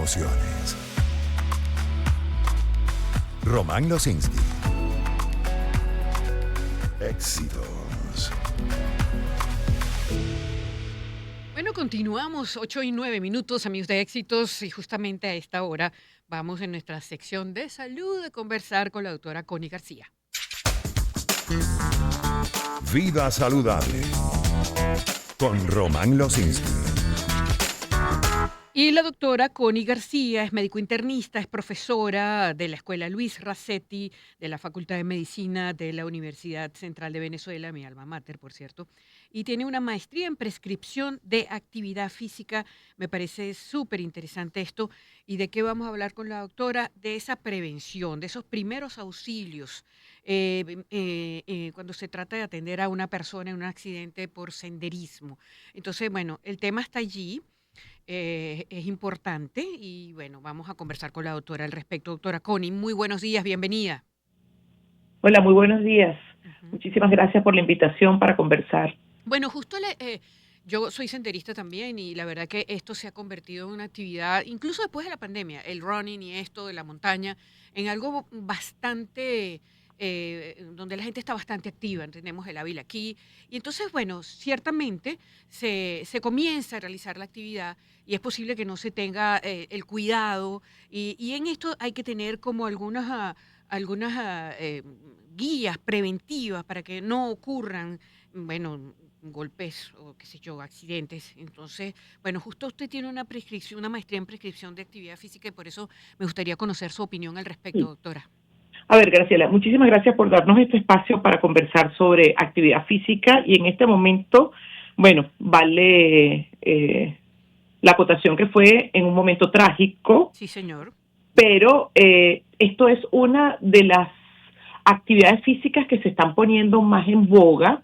emociones. Román Losinski. Éxitos. Bueno, continuamos 8:09, amigos de Éxitos, y justamente a esta hora vamos en nuestra sección de salud a conversar con la doctora Connie García. Vida saludable. Con Román Losinski. Y la doctora Connie García es médico internista, es profesora de la Escuela Luis Racetti, de la Facultad de Medicina de la Universidad Central de Venezuela, mi alma mater, por cierto, y tiene una maestría en prescripción de actividad física. Me parece súper interesante esto. ¿Y de qué vamos a hablar con la doctora? De esa prevención, de esos primeros auxilios, cuando se trata de atender a una persona en un accidente por senderismo. Entonces, bueno, el tema está allí. Es importante y bueno, vamos a conversar con la doctora al respecto. Doctora Connie, muy buenos días, bienvenida. Hola, muy buenos días. Ujú. Muchísimas gracias por la invitación para conversar. Bueno, yo soy senderista también y la verdad que esto se ha convertido en una actividad, incluso después de la pandemia, el running y esto de la montaña, en algo bastante, donde la gente está bastante activa. Tenemos el Ávila aquí. Y entonces, bueno, ciertamente se comienza a realizar la actividad y es posible que no se tenga el cuidado. Y en esto hay que tener como algunas guías preventivas para que no ocurran, bueno, golpes o qué sé yo, accidentes. Entonces, bueno, justo usted tiene una prescripción, una maestría en prescripción de actividad física y por eso me gustaría conocer su opinión al respecto, Sí. doctora. A ver, Graciela, muchísimas gracias por darnos este espacio para conversar sobre actividad física y en este momento, bueno, vale la acotación que fue en un momento trágico, Sí, señor. pero esto es una de las actividades físicas que se están poniendo más en boga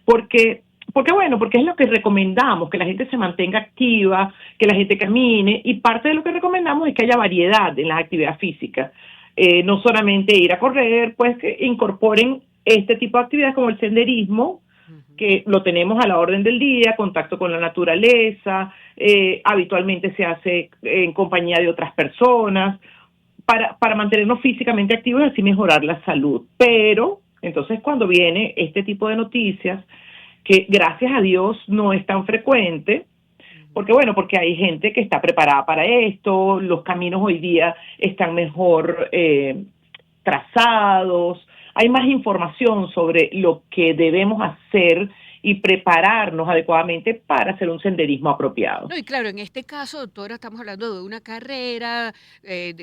porque es lo que recomendamos, que la gente se mantenga activa, que la gente camine, y parte de lo que recomendamos es que haya variedad en las actividades físicas. No solamente ir a correr, pues que incorporen este tipo de actividades como el senderismo, Ujú. que lo tenemos a la orden del día, contacto con la naturaleza, habitualmente se hace en compañía de otras personas, para mantenernos físicamente activos y así mejorar la salud. Pero, entonces cuando viene este tipo de noticias, que gracias a Dios no es tan frecuente, Ujú. porque hay gente que está preparada para esto, los caminos hoy día están mejor trazados, hay más información sobre lo que debemos hacer y prepararnos adecuadamente para hacer un senderismo apropiado. No, y claro, en este caso, doctora, estamos hablando de una carrera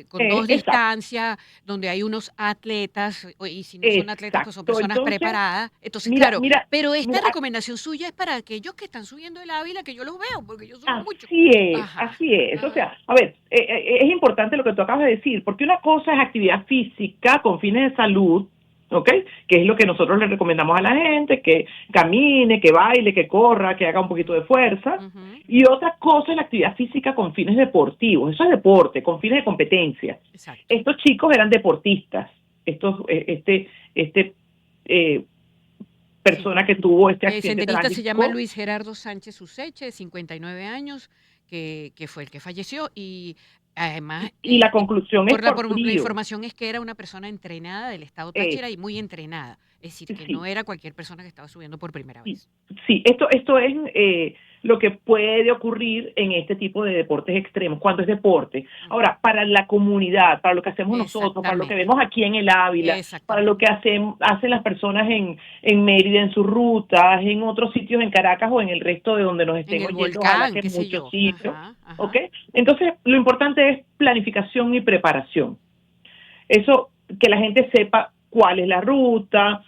con dos Exacto, distancias, donde hay unos atletas, y si no son atletas, pues son exacto. personas Entonces, preparadas. Entonces, mira, claro, mira, pero esta mira, recomendación suya es para aquellos que están subiendo el Ávila, que yo los veo, porque yo subo mucho. así es, Ajá, así es. O ajá, sea, a ver, es importante lo que tú acabas de decir, porque una cosa es actividad física con fines de salud, ¿ok? Que es lo que nosotros le recomendamos a la gente, que camine, que baile, que corra, que haga un poquito de fuerza. ujú, Y otra cosa es la actividad física con fines deportivos. Eso es deporte, con fines de competencia. exacto. Estos chicos eran deportistas. Este eh, Sí. persona que tuvo este El accidente senderista se llama trágico. Luis Gerardo Sánchez Useche, 59 años, que fue el que falleció y además, Y la conclusión es por por la frío. información es que era una persona entrenada del estado Eh, Táchira y muy entrenada, es decir, que no sí, era cualquier persona que estaba subiendo por primera sí, vez. sí. Esto es lo que puede ocurrir en este tipo de deportes extremos, cuando es deporte. Ujú. Ahora, para la comunidad, para lo que hacemos nosotros, para lo que Exactamente, vemos aquí en el Ávila, para lo que exactamente. hacen las personas en Mérida, en sus rutas, en otros sitios en Caracas o en el resto de donde nos En estén el oyendo, ojalá volcán, que qué en sé muchos yo. sitios, Ajá, ¿ok? ajá. Entonces, lo importante es planificación y preparación. Eso, que la gente sepa cuál es la ruta,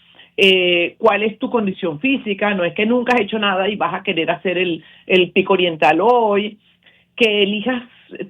cuál es tu condición física, no es que nunca has hecho nada y vas a querer hacer el pico oriental hoy, que elijas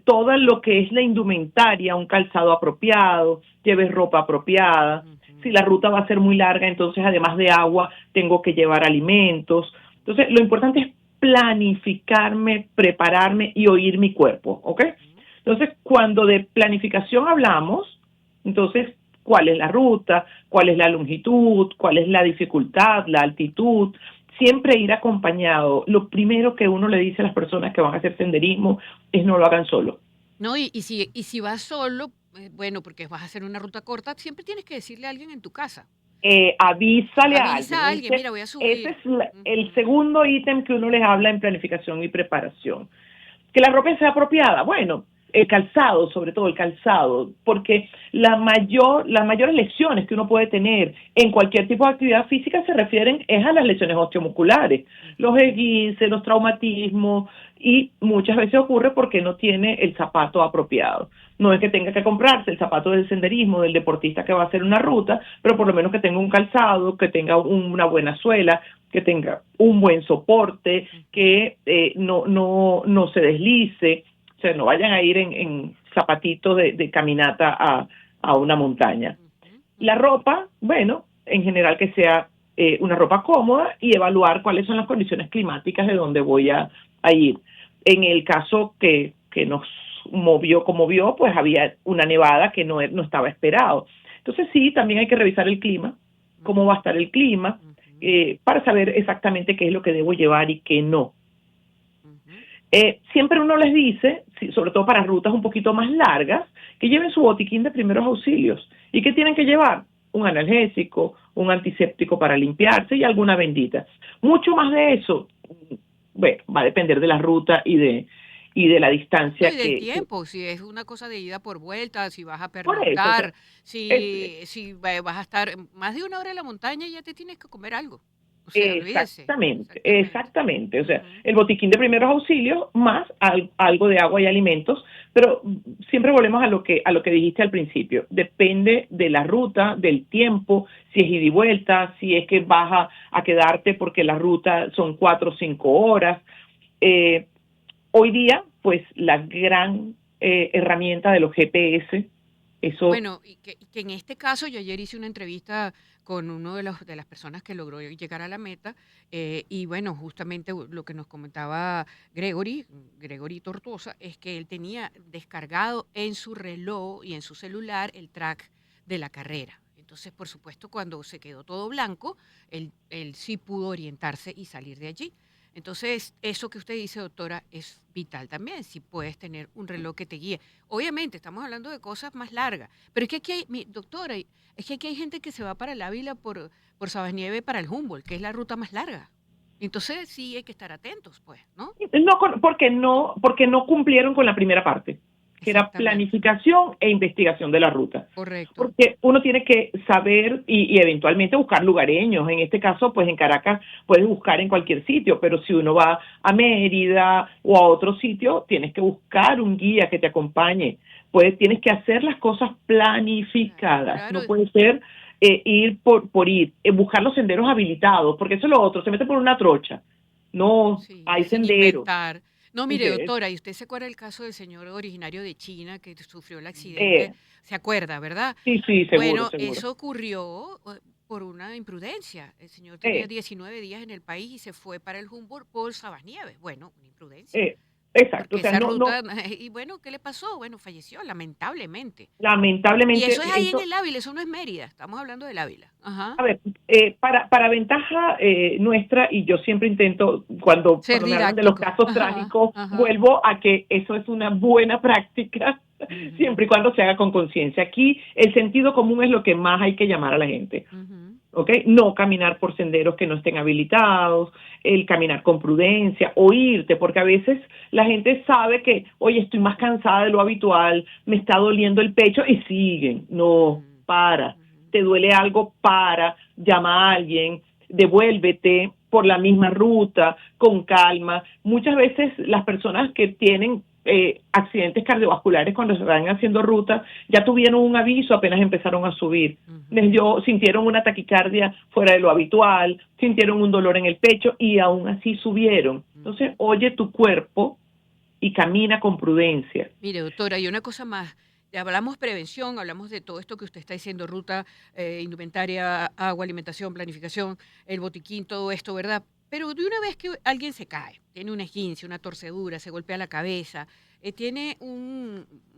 todo lo que es la indumentaria, un calzado apropiado, lleves ropa apropiada. Si Ujú. la ruta va a ser muy larga, entonces además de agua, tengo que llevar alimentos. Entonces, lo importante es planificarme, prepararme y oír mi cuerpo, ¿ok? Ujú. Entonces, cuando de planificación hablamos, entonces, ¿cuál es la ruta? ¿Cuál es la longitud? ¿Cuál es la dificultad? ¿La altitud? Siempre ir acompañado. Lo primero que uno le dice a las personas que van a hacer senderismo es no lo hagan solo. No, y si vas solo, bueno, porque vas a hacer una ruta corta, siempre tienes que decirle a alguien en tu casa. Avísale a alguien. Avisa a alguien, mira, voy a Ese subir. es el Ujú. segundo ítem que uno les habla en planificación y preparación. Que la ropa sea apropiada. Bueno, el calzado, sobre todo el calzado, porque las mayores lesiones que uno puede tener en cualquier tipo de actividad física se refieren es a las lesiones osteomusculares, los Ujú. esguinces, los traumatismos, y muchas veces ocurre porque no tiene el zapato apropiado. No es que tenga que comprarse el zapato del senderismo, del deportista que va a hacer una ruta, pero por lo menos que tenga un calzado, que tenga una buena suela, que tenga un buen soporte, Ujú. que no se deslice, o sea, no vayan a ir en zapatitos de caminata a una montaña. Ujú. La Ujú. ropa, bueno, en general que sea una ropa cómoda y evaluar cuáles son las condiciones climáticas de donde voy a ir. En el caso que nos movió como vio, pues había una nevada que no estaba esperado. Entonces sí, también hay que revisar el clima, cómo va a estar el clima, Ujú. para saber exactamente qué es lo que debo llevar y qué no. Ujú. Siempre uno les dice, sobre todo para rutas un poquito más largas, que lleven su botiquín de primeros auxilios. ¿Y qué tienen que llevar? Un analgésico, un antiséptico para limpiarse y alguna bendita. Mucho más de eso, bueno, va a depender de la ruta y de la No, y distancia del que tiempo, si es una cosa de ida por vuelta, si vas a por eso, o sea, pernoctar, es, si vas a estar más de una hora en la montaña, ya te tienes que comer algo. O sea, olvídese. exactamente, Exactamente. exactamente. O sea, Ujú. el botiquín de primeros auxilios más algo de agua y alimentos, pero siempre volvemos a lo que dijiste al principio. Depende de la ruta, del tiempo, si es ida y vuelta, si es que vas a quedarte porque la ruta son 4 o 5 horas. Eh, Hoy día, pues la gran herramienta de los GPS, eso Bueno, y que en este caso, yo ayer hice una entrevista con uno de las personas que logró llegar a la meta, y bueno, justamente lo que nos comentaba Gregory Tortosa, es que él tenía descargado en su reloj y en su celular el track de la carrera. Entonces, por supuesto, cuando se quedó todo blanco, él sí pudo orientarse y salir de allí. Entonces, eso que usted dice, doctora, es vital también, si puedes tener un reloj que te guíe. Obviamente, estamos hablando de cosas más largas, pero es que aquí hay, doctora, es que aquí hay gente que se va para el Ávila por Sabasnieve para el Humboldt, que es la ruta más larga. Entonces sí hay que estar atentos, pues, ¿no? no, porque no cumplieron con la primera parte, que era Exactamente, planificación e investigación de la ruta. correcto. Porque uno tiene que saber y eventualmente buscar lugareños. En este caso, pues en Caracas puedes buscar en cualquier sitio, pero si uno va a Mérida o a otro sitio, tienes que buscar un guía que te acompañe. Pues tienes que hacer las cosas Claro, planificadas. claro, No puede ser ir por ir, buscar los senderos habilitados, porque eso es lo otro, se mete por una trocha. No, sí, hay sin senderos. inventar. No, mire, De, doctora, ¿y usted se acuerda el caso del señor originario de China que sufrió el accidente? eh, ¿Se acuerda, verdad? sí, sí, seguro, Bueno, seguro. eso ocurrió por una imprudencia. El señor tenía Eh, 19 días en el país y se fue para el Humboldt por Sabasnieves. Bueno, una imprudencia. eh, exacto, Porque o sea, esa no, ruta, y bueno, ¿qué le pasó? Bueno, falleció, lamentablemente. Y eso es lamentablemente ahí en eso. el Ávila, eso no es Mérida, estamos hablando del Ávila. Ajá. A ver, para ventaja nuestra, y yo siempre intento, cuando Ser me hablan de los didáctico. casos Ajá, trágicos, ajá. vuelvo a que eso es una buena práctica, Ujú, siempre y cuando se haga con conciencia. Aquí el sentido común es lo que más hay que llamar a la gente. ujú. ¿Ok? No caminar por senderos que no estén habilitados, el caminar con prudencia, oírte, porque a veces la gente sabe que, oye, estoy más cansada de lo habitual, me está doliendo el pecho y siguen. No, Mm, para. ujú. Te duele algo, para, llama a alguien, devuélvete por la misma ruta, con calma. Muchas veces las personas que tienen accidentes cardiovasculares cuando se van haciendo ruta ya tuvieron un aviso apenas empezaron a subir, Ujú. sintieron una taquicardia fuera de lo habitual, sintieron un dolor en el pecho y aún así subieron. Entonces, Ujú. oye tu cuerpo y camina con prudencia. Mire, doctora, y una cosa más. Ya hablamos prevención, hablamos de todo esto que usted está diciendo, ruta, indumentaria, agua, alimentación, planificación, el botiquín, todo esto, ¿verdad? Pero de una vez que alguien se cae, tiene una esguince, una torcedura, se golpea la cabeza,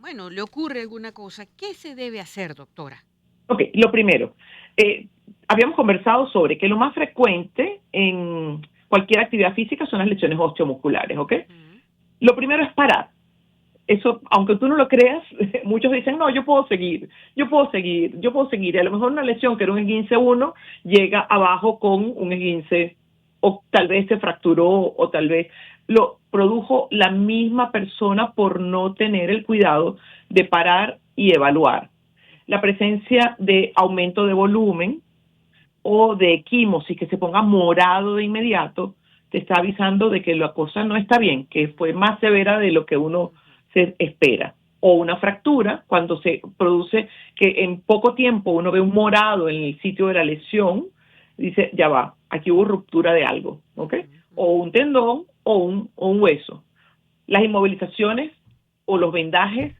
bueno, le ocurre alguna cosa, ¿qué se debe hacer, doctora? Ok, lo primero, eh, habíamos conversado sobre que lo más frecuente en cualquier actividad física son las lesiones osteomusculares, ¿ok? Ujú. Lo primero es parar. eso, aunque tú no lo creas, muchos dicen, no, yo puedo seguir. Y a lo mejor una lesión que era un esguince 1 llega abajo con un esguince, o tal vez se fracturó, o tal vez lo produjo la misma persona por no tener el cuidado de parar y evaluar. La presencia de aumento de volumen o de equimosis, que se ponga morado de inmediato, te está avisando de que la cosa no está bien, que fue más severa de lo que uno se espera. O una fractura, cuando se produce que en poco tiempo uno ve un morado en el sitio de la lesión, dice, ya va, aquí hubo ruptura de algo, ¿ok? O un tendón o un hueso. Las inmovilizaciones o los vendajes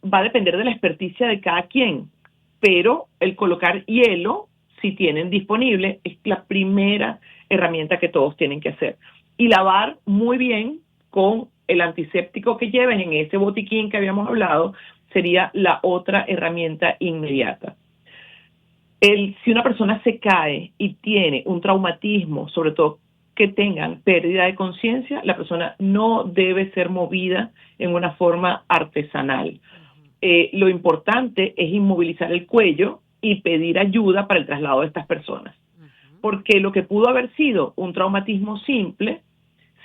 va a depender de la experticia de cada quien, pero el colocar hielo, si tienen disponible, es la primera herramienta que todos tienen que hacer. Y lavar muy bien con el antiséptico que lleven en ese botiquín que habíamos hablado, sería la otra herramienta inmediata. Si una persona se cae y tiene un traumatismo, sobre todo que tengan pérdida de conciencia, la persona no debe ser movida en una forma artesanal. Lo importante es inmovilizar el cuello y pedir ayuda para el traslado de estas personas. Porque lo que pudo haber sido un traumatismo simple,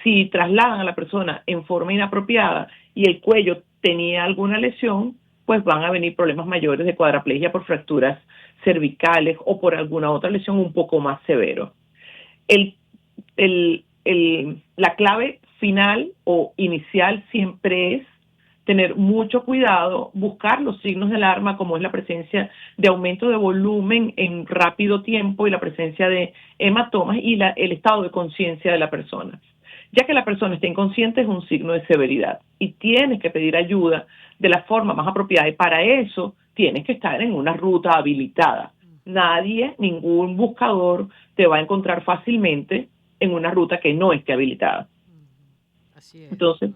si trasladan a la persona en forma inapropiada y el cuello tenía alguna lesión, pues van a venir problemas mayores de cuadraplegia por fracturas cervicales o por alguna otra lesión un poco más severo. La clave final o inicial siempre es tener mucho cuidado, buscar los signos de alarma, como es la presencia de aumento de volumen en rápido tiempo y la presencia de hematomas y el estado de conciencia de la persona. Ya que la persona esté inconsciente es un signo de severidad y tienes que pedir ayuda de la forma más apropiada y para eso tienes que estar en una ruta habilitada. Nadie, ningún buscador te va a encontrar fácilmente en una ruta que no esté habilitada. Así es. Entonces,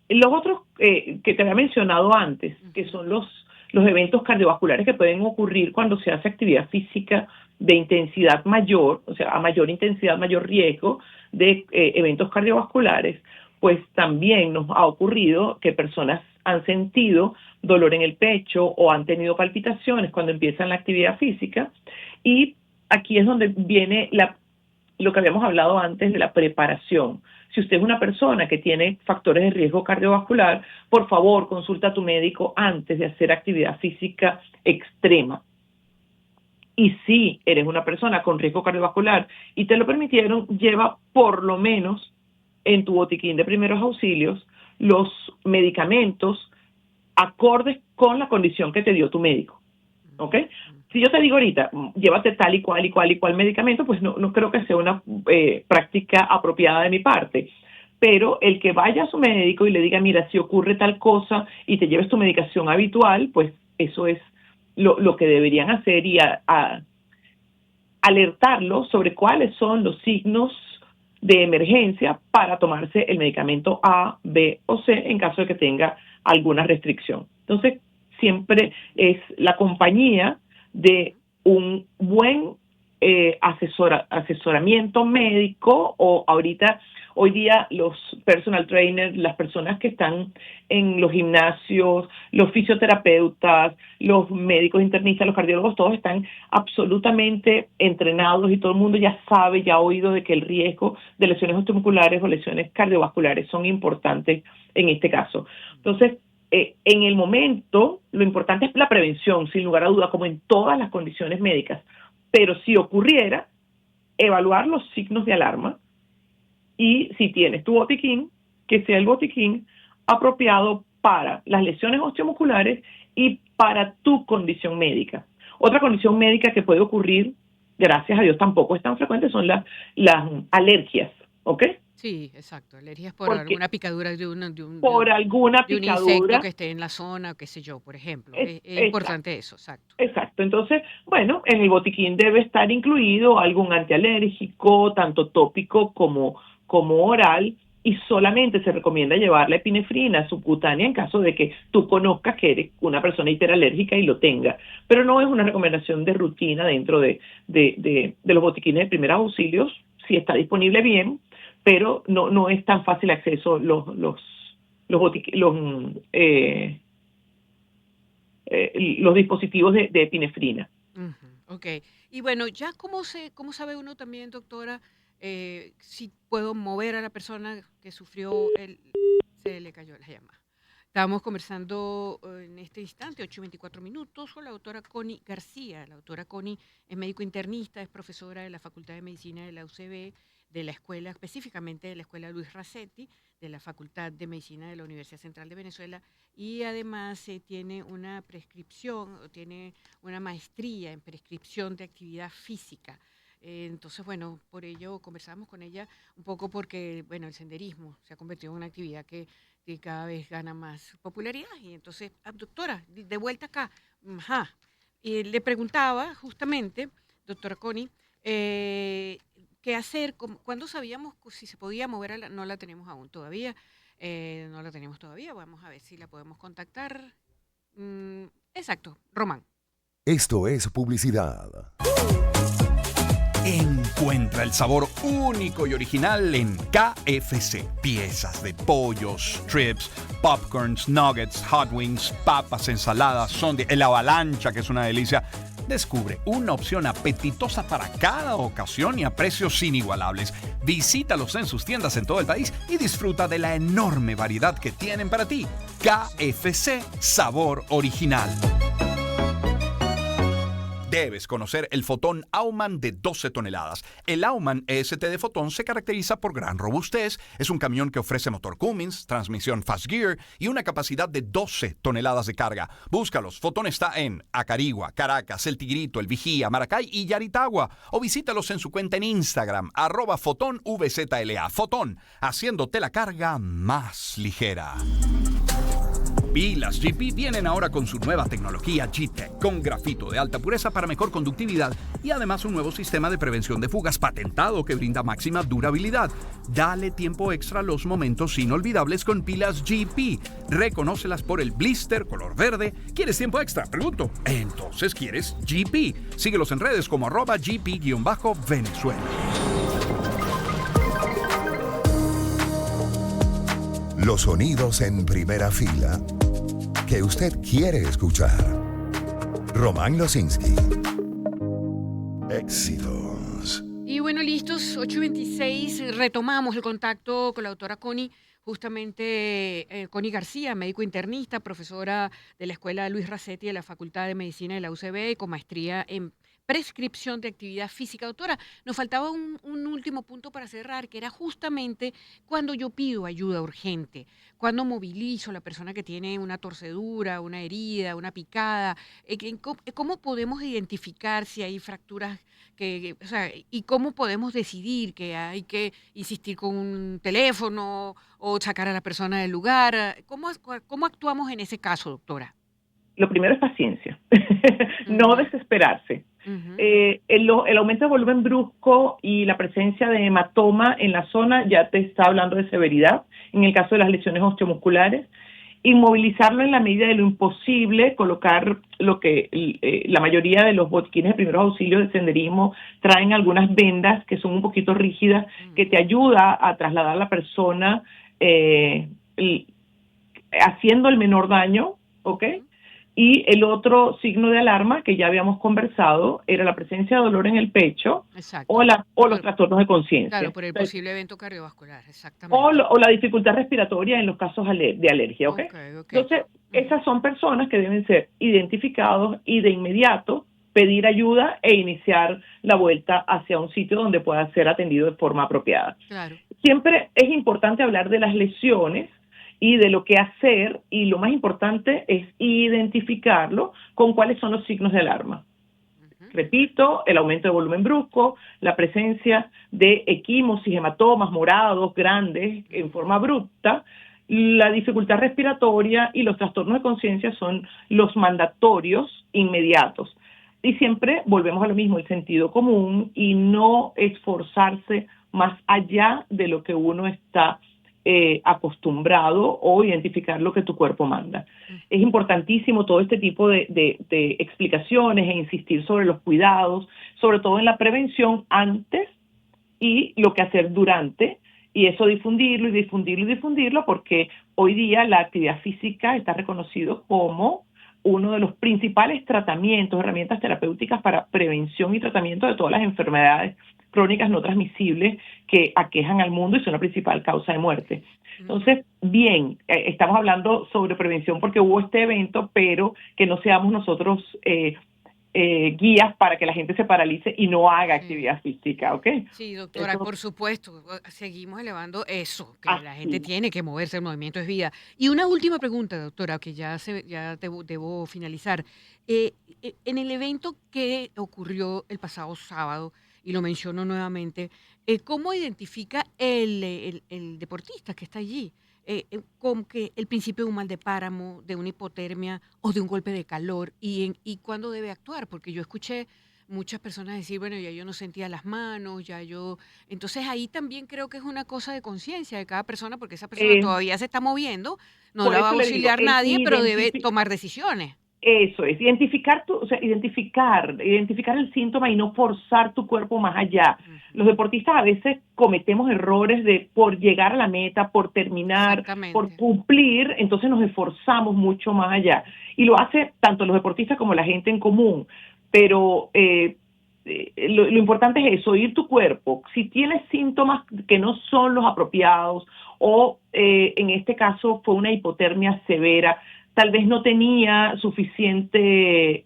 los otros que te había mencionado antes, que son los eventos cardiovasculares que pueden ocurrir cuando se hace actividad física de intensidad mayor, o sea, a mayor intensidad, mayor riesgo de eventos cardiovasculares, pues también nos ha ocurrido que personas han sentido dolor en el pecho o han tenido palpitaciones cuando empiezan la actividad física. Y aquí es donde viene lo que habíamos hablado antes de la preparación. Si usted es una persona que tiene factores de riesgo cardiovascular, por favor, consulta a tu médico antes de hacer actividad física extrema. Y si eres una persona con riesgo cardiovascular y te lo permitieron, lleva por lo menos en tu botiquín de primeros auxilios los medicamentos acordes con la condición que te dio tu médico. ¿Ok? Si yo te digo ahorita, llévate tal y cual medicamento, pues no creo que sea una práctica apropiada de mi parte. Pero el que vaya a su médico y le diga, mira, si ocurre tal cosa y te lleves tu medicación habitual, pues eso es lo que deberían hacer y alertarlo sobre cuáles son los signos de emergencia para tomarse el medicamento A, B o C en caso de que tenga alguna restricción. Entonces, siempre es la compañía de un buen asesoramiento médico o hoy día los personal trainers, las personas que están en los gimnasios, los fisioterapeutas, los médicos internistas, los cardiólogos, todos están absolutamente entrenados y todo el mundo ya sabe, ya ha oído de que el riesgo de lesiones osteomusculares o lesiones cardiovasculares son importantes en este caso. Entonces, en el momento, lo importante es la prevención, sin lugar a duda, como en todas las condiciones médicas. Pero si ocurriera, evaluar los signos de alarma y si tienes tu botiquín, que sea el botiquín apropiado para las lesiones osteomusculares y para tu condición médica. Otra condición médica que puede ocurrir, gracias a Dios tampoco es tan frecuente, son las alergias, ¿ok? Sí, exacto. Alergias por Porque alguna picadura por alguna de un insecto picadura, que esté en la zona, qué sé yo, por ejemplo. Es exacto. importante eso, exacto. Exacto, entonces, bueno, en el botiquín debe estar incluido algún antialérgico, tanto tópico como oral, y solamente se recomienda llevar la epinefrina subcutánea en caso de que tú conozcas que eres una persona hiperalérgica y lo tenga, pero no es una recomendación de rutina dentro de los botiquines de primeros auxilios, si está disponible bien, pero no es tan fácil acceso los dispositivos de epinefrina. Ok. Y bueno, ya cómo sabe uno también, doctora, si puedo mover a la persona que sufrió se le cayó la llamada. Estábamos conversando en este instante, 8:24 con la doctora Connie García. La doctora Connie es médico internista, es profesora de la Facultad de Medicina de la UCB, de la escuela, específicamente de la Escuela Luis Racetti, de la Facultad de Medicina de la Universidad Central de Venezuela, y además tiene una prescripción, o tiene una maestría en prescripción de actividad física. Entonces, bueno, por ello conversamos con ella un poco porque, bueno, el senderismo se ha convertido en una actividad que cada vez gana más popularidad. Y entonces, doctora, de vuelta acá, ajá, y le preguntaba justamente, doctora Connie, qué hacer, cuándo sabíamos si se podía mover no la tenemos aún todavía, no la tenemos todavía, vamos a ver si la podemos contactar. Exacto, Román. Esto es publicidad. Encuentra el sabor único y original en KFC. Piezas de pollos, strips, popcorns, nuggets, hot wings, papas, ensaladas, el avalancha, que es una delicia. Descubre una opción apetitosa para cada ocasión y a precios inigualables. Visítalos en sus tiendas en todo el país y disfruta de la enorme variedad que tienen para ti. KFC, sabor original. Debes conocer el Fotón Aumann de 12 toneladas. El Aumann EST de Fotón se caracteriza por gran robustez, es un camión que ofrece motor Cummins, transmisión Fast Gear y una capacidad de 12 toneladas de carga. Búscalos, Fotón está en Acarigua, Caracas, El Tigrito, El Vigía, Maracay y Yaritagua. O visítalos en su cuenta en Instagram, @FotónVZLA. Fotón, haciéndote la carga más ligera. Pilas GP vienen ahora con su nueva tecnología G-Tech, con grafito de alta pureza para mejor conductividad y además un nuevo sistema de prevención de fugas patentado que brinda máxima durabilidad. Dale tiempo extra a los momentos inolvidables con pilas GP. Reconócelas por el blister color verde. ¿Quieres tiempo extra? Pregunto. Entonces quieres GP. Síguelos en redes como @GP_Venezuela. Los sonidos en primera fila que usted quiere escuchar. Román Losinski. Éxitos. Y bueno, listos, 8:26, retomamos el contacto con la doctora Connie, justamente Connie García, médico internista, profesora de la Escuela Luis Racetti de la Facultad de Medicina de la UCB, con maestría en prescripción de actividad física. Doctora, nos faltaba un último punto para cerrar, que era justamente cuando yo pido ayuda urgente, cuando movilizo a la persona que tiene una torcedura, una herida, una picada. ¿Cómo podemos identificar si hay fracturas o sea, y cómo podemos decidir que hay que insistir con un teléfono o sacar a la persona del lugar? ¿Cómo actuamos en ese caso, doctora? Lo primero es paciencia, no desesperarse. El aumento de volumen brusco y la presencia de hematoma en la zona ya te está hablando de severidad. En el caso de las lesiones osteomusculares, inmovilizarlo en la medida de lo imposible, colocar lo que la mayoría de los botiquines de primeros auxilios de senderismo traen algunas vendas que son un poquito rígidas, que te ayuda a trasladar a la persona haciendo el menor daño, ¿ok? Y el otro signo de alarma que ya habíamos conversado era la presencia de dolor en el pecho. Exacto. o los trastornos de conciencia. Claro, por el posible evento cardiovascular, exactamente. O la dificultad respiratoria en los casos de alergia, ¿ok? Okay. Entonces, esas son personas que deben ser identificados y de inmediato pedir ayuda e iniciar la vuelta hacia un sitio donde pueda ser atendido de forma apropiada. Claro. Siempre es importante hablar de las lesiones y de lo que hacer, y lo más importante es identificarlo con cuáles son los signos de alarma. Repito, el aumento de volumen brusco, la presencia de equimosis, hematomas morados, grandes, en forma abrupta, la dificultad respiratoria y los trastornos de conciencia son los mandatorios inmediatos. Y siempre volvemos a lo mismo, el sentido común y no esforzarse más allá de lo que uno está acostumbrado o identificar lo que tu cuerpo manda. Es importantísimo todo este tipo de explicaciones e insistir sobre los cuidados, sobre todo en la prevención antes y lo que hacer durante Y eso difundirlo y difundirlo y difundirlo, porque hoy día la actividad física está reconocido como uno de los principales tratamientos, herramientas terapéuticas para prevención y tratamiento de todas las enfermedades crónicas no transmisibles que aquejan al mundo y son la principal causa de muerte. Entonces, bien, estamos hablando sobre prevención porque hubo este evento, pero que no seamos nosotros guías para que la gente se paralice y no haga Sí. actividad física, ¿ok? Sí, doctora, Eso por supuesto, seguimos elevando eso, que la gente así. tiene que moverse, el movimiento es vida. Y una última pregunta, doctora, que ya debo finalizar. En el evento que ocurrió el pasado sábado, y lo menciono nuevamente, ¿cómo identifica el deportista que está allí? Con que el principio de un mal de páramo, de una hipotermia o de un golpe de calor, y cuándo debe actuar, porque yo escuché muchas personas decir, bueno, ya yo no sentía las manos, ya yo... Entonces ahí también creo que es una cosa de conciencia de cada persona, porque esa persona Eh, todavía se está moviendo, no por la va a eso le digo, auxiliar nadie, pero debe tomar decisiones. eso es, identificar el síntoma y no forzar tu cuerpo más allá. Ujú. Los deportistas a veces cometemos errores de por llegar a la meta, por terminar, por Exactamente. cumplir, entonces nos esforzamos mucho más allá. Y lo hace tanto los deportistas como la gente en común. Pero lo importante es eso, oír tu cuerpo. Si tienes síntomas que no son los apropiados o en este caso fue una hipotermia severa, tal vez no tenía suficiente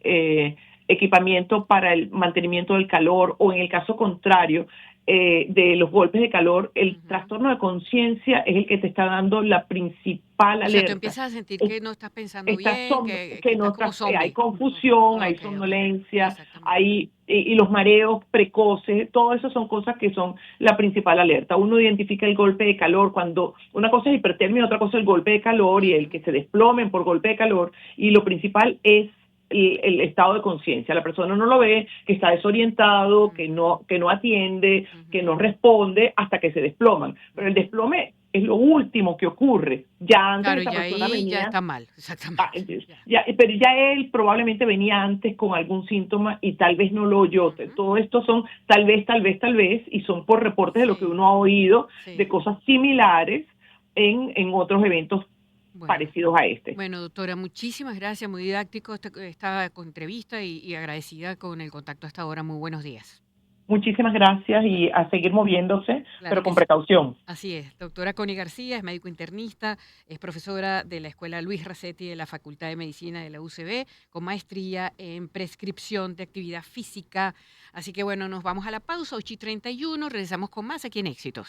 equipamiento para el mantenimiento del calor o en el caso contrario de los golpes de calor, el Ujú. trastorno de conciencia es el que te está dando la principal O sea, tú alerta. empiezas a sentir que no estás pensando Estás bien, que que no estás como estás, hay zombie. confusión, hay Ok, ok. somnolencia, Exactamente. hay y los mareos precoces, todo eso son cosas que son la principal alerta. Uno identifica el golpe de calor cuando una cosa es hipertermia, otra cosa es el golpe de calor y el Ujú, que se desplomen por golpe de calor y lo principal es el estado de conciencia. La persona no lo ve, que está desorientado, ujú, que no atiende, que ujú. no responde hasta que se desploman. Pero el Ujú. desplome es lo último que ocurre. Ya antes Claro, esa y persona ahí ya venía está mal, exactamente. Ya. pero ya él probablemente venía antes con algún síntoma y tal vez no lo oyó. Ujú. Todo esto son tal vez, y son por reportes de lo que Sí, uno ha oído de sí. cosas similares en otros eventos Bueno, parecidos a este. bueno, doctora, muchísimas gracias, muy didáctico esta entrevista y agradecida con el contacto hasta ahora. Muy buenos días. Muchísimas gracias y a seguir moviéndose, Claro pero que con sí. precaución. Así es. Doctora Connie García es médico internista, es profesora de la Escuela Luis Racetti de la Facultad de Medicina de la UCB, con maestría en prescripción de actividad física. Así que bueno, nos vamos a la pausa, 8:31, regresamos con más aquí en Éxitos.